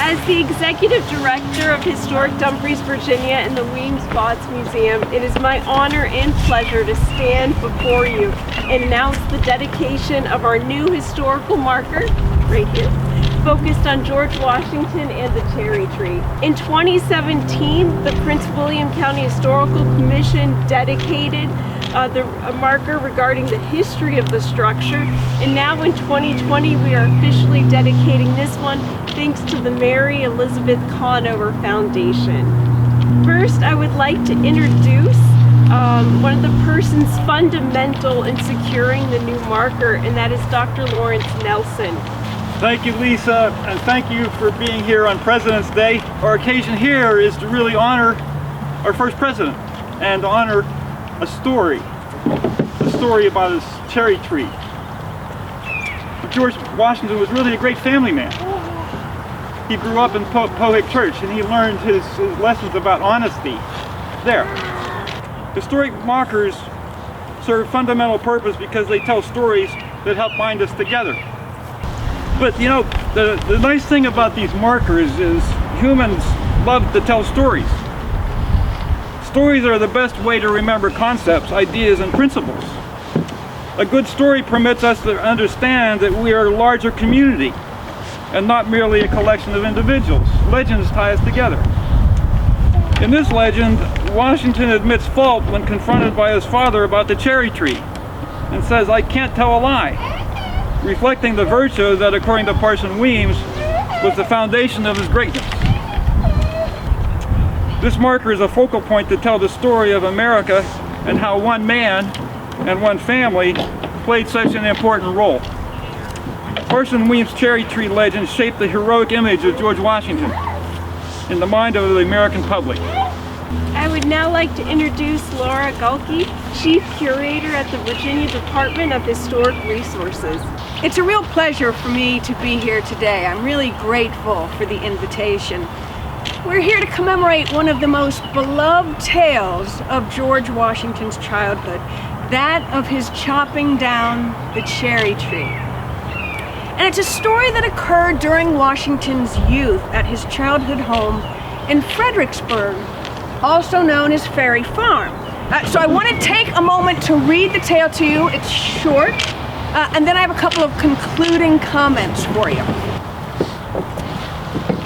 As the Executive Director of Historic Dumfries Virginia and the Weems-Botts Museum, it is my honor and pleasure to stand before you and announce the dedication of our new historical marker, right here, focused on George Washington and the cherry tree. In 2017, the Prince William County Historical Commission dedicated a marker regarding the history of the structure, and now in 2020 we are officially dedicating this one thanks to the Mary Elizabeth Conover Foundation. First, I would like to introduce one of the persons fundamental in securing the new marker, and that is Dr. Lawrence Nelson. Thank you, Lisa, and thank you for being here on President's Day. Our occasion here is to really honor our first president and to honor a story about his cherry tree. George Washington was really a great family man. He grew up in Pohick Church and he learned his lessons about honesty there. Historic markers serve fundamental purpose because they tell stories that help bind us together. But you know, the nice thing about these markers is humans love to tell stories. Stories are the best way to remember concepts, ideas, and principles. A good story permits us to understand that we are a larger community and not merely a collection of individuals. Legends tie us together. In this legend, Washington admits fault when confronted by his father about the cherry tree and says, "I can't tell a lie," reflecting the virtue that, according to Parson Weems, was the foundation of his greatness. This marker is a focal point to tell the story of America and how one man and one family played such an important role. Parson Weems' cherry tree legend shaped the heroic image of George Washington in the mind of the American public. I would now like to introduce Laura Gulke, Chief Curator at the Virginia Department of Historic Resources. It's a real pleasure for me to be here today. I'm really grateful for the invitation. We're here to commemorate one of the most beloved tales of George Washington's childhood, that of his chopping down the cherry tree. And it's a story that occurred during Washington's youth at his childhood home in Fredericksburg, also known as Ferry Farm. So I want to take a moment to read the tale to you. It's short, and then I have a couple of concluding comments for you.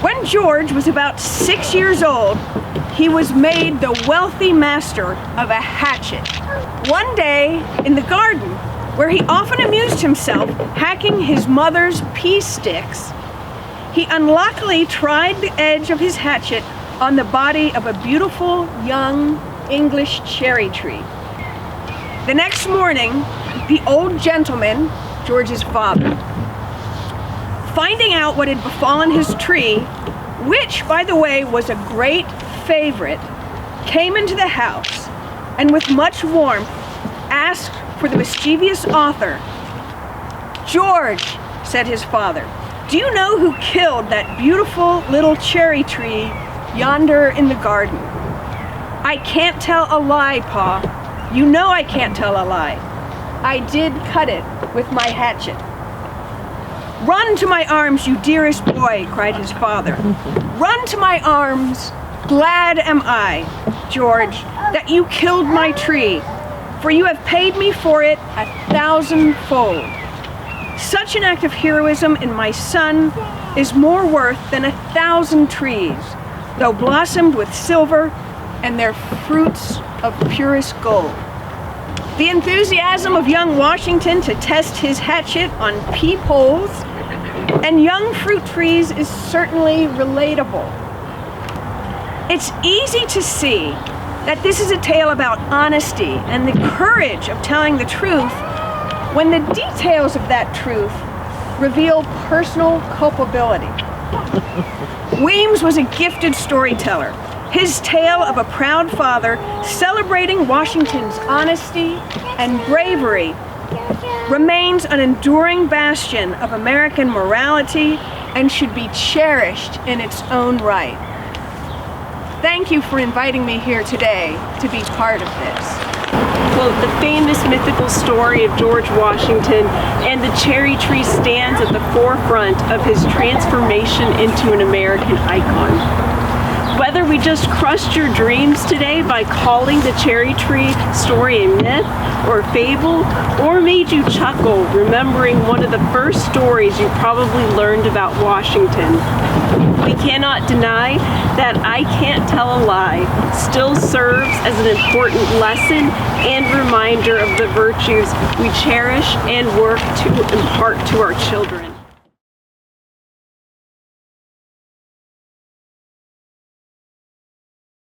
When George was about 6 years old, he was made the wealthy master of a hatchet. One day in the garden, where he often amused himself hacking his mother's pea sticks, he unluckily tried the edge of his hatchet on the body of a beautiful young English cherry tree. The next morning, the old gentleman, George's father, finding out what had befallen his tree, which, by the way, was a great favorite, came into the house and with much warmth asked for the mischievous author. "George," said his father, "do you know who killed that beautiful little cherry tree yonder in the garden?" "I can't tell a lie, Pa. You know I can't tell a lie. I did cut it with my hatchet." "Run to my arms, you dearest boy," cried his father. "Run to my arms. Glad am I, George, that you killed my tree, for you have paid me for it 1,000-fold. Such an act of heroism in my son is more worth than 1,000 trees, though blossomed with silver and their fruits of purest gold." The enthusiasm of young Washington to test his hatchet on peepholes and young fruit trees is certainly relatable. It's easy to see that this is a tale about honesty and the courage of telling the truth when the details of that truth reveal personal culpability. Weems was a gifted storyteller. His tale of a proud father celebrating Washington's honesty and bravery remains an enduring bastion of American morality and should be cherished in its own right. Thank you for inviting me here today to be part of this. Quote, the famous mythical story of George Washington and the cherry tree stands at the forefront of his transformation into an American icon. Whether we just crushed your dreams today by calling the cherry tree story a myth or a fable, or made you chuckle remembering one of the first stories you probably learned about Washington, we cannot deny that I can't tell a lie still serves as an important lesson and reminder of the virtues we cherish and work to impart to our children.